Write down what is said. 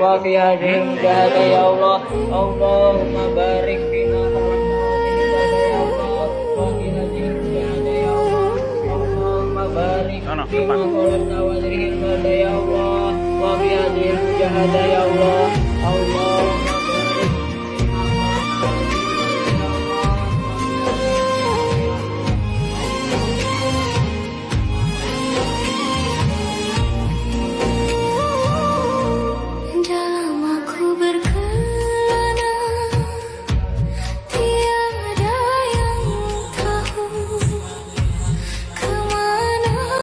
wa fi hadhihi al-mujahada ya Allah. Allahumma barik fina kharamna ya Allah wa fi hadhihi al-mujahada ya Allah. Allahumma barik fina kharamna wa hadhihi al-mujahada ya Allah wa fi hadhihi al-mujahada ya Allah.